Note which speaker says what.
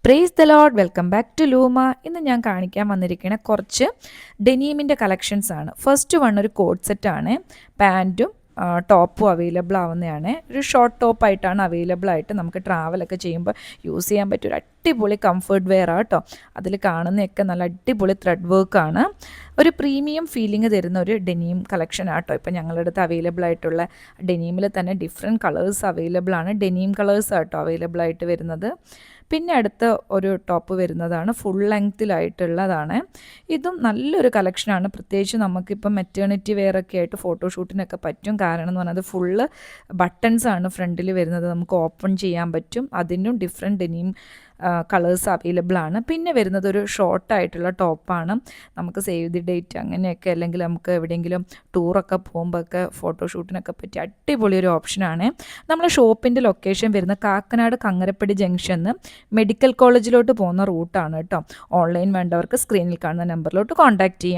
Speaker 1: Price the lord. Welcome back to Luma. ഇന്ന് ഞാൻ കാണിക്കാൻ വന്നിരിക്കുന്ന കുറച്ച് ഡെനീമിൻ്റെ കളക്ഷൻസ് ആണ്. ഫസ്റ്റ് വൺ ഒരു കോട്ട് സെറ്റാണ്. പാൻറ്റും ടോപ്പും അവൈലബിൾ ആവുന്നതാണ്. ഒരു ഷോർട്ട് ടോപ്പായിട്ടാണ് അവൈലബിൾ ആയിട്ട് നമുക്ക് ട്രാവലൊക്കെ ചെയ്യുമ്പോൾ യൂസ് ചെയ്യാൻ പറ്റിയ ഒരു അടിപൊളി കംഫർട്ട് വെയർ ആട്ടോ. അതിൽ കാണുന്നതൊക്കെ നല്ല അടിപൊളി ത്രെഡ് വർക്കാണ്. ഒരു പ്രീമിയം ഫീലിംഗ് തരുന്ന ഒരു ഡെനീം കളക്ഷൻ ആട്ടോ. ഇപ്പം ഞങ്ങളുടെ അടുത്ത് അവൈലബിൾ ആയിട്ടുള്ള ഡെനീമിൽ തന്നെ ഡിഫറെൻറ്റ് കളേഴ്സ് അവൈലബിൾ ആണ്. ഡെനീം കളേഴ്സ് ആട്ടോ അവൈലബിൾ ആയിട്ട് വരുന്നത്. പിന്നെ അടുത്ത ഒരു ടോപ്പ് വരുന്നതാണ് ഫുൾ ലെങ്ത്തിലായിട്ടുള്ളതാണ്. ഇതും നല്ലൊരു കളക്ഷനാണ്. പ്രത്യേകിച്ച് നമുക്കിപ്പം മെറ്റേണിറ്റി വെയറൊക്കെ ആയിട്ട് ഫോട്ടോഷൂട്ടിനൊക്കെ പറ്റും. കാരണം എന്ന് പറഞ്ഞാൽ ഫുള്ള് ബട്ടൺസാണ് ഫ്രണ്ടിൽ വരുന്നത്. നമുക്ക് ഓപ്പൺ ചെയ്യാൻ പറ്റും. അതിനും ഡിഫറെൻറ്റ് ഡെനീം കളേഴ്സ് അവൈലബിൾ ആണ്. പിന്നെ വരുന്നത് ഒരു ഷോർട്ടായിട്ടുള്ള ടോപ്പാണ്. നമുക്ക് സേവ് ദി ഡേറ്റ് അങ്ങനെയൊക്കെ, അല്ലെങ്കിൽ നമുക്ക് എവിടെയെങ്കിലും ടൂറൊക്കെ പോകുമ്പോഴൊക്കെ ഫോട്ടോഷൂട്ടിനൊക്കെ പറ്റിയ അടിപൊളി ഒരു ഓപ്ഷനാണ്. നമ്മളെ ഷോപ്പിൻ്റെ ലൊക്കേഷൻ വരുന്ന കാക്കനാട് കങ്ങരപ്പടി ജംഗ്ഷന്ന് മെഡിക്കൽ കോളേജിലോട്ട് പോകുന്ന റൂട്ടാണ് കേട്ടോ. ഓൺലൈൻ വേണ്ടവർക്ക് സ്ക്രീനിൽ കാണുന്ന നമ്പറിലോട്ട് കോൺടാക്റ്റ് ചെയ്യാം.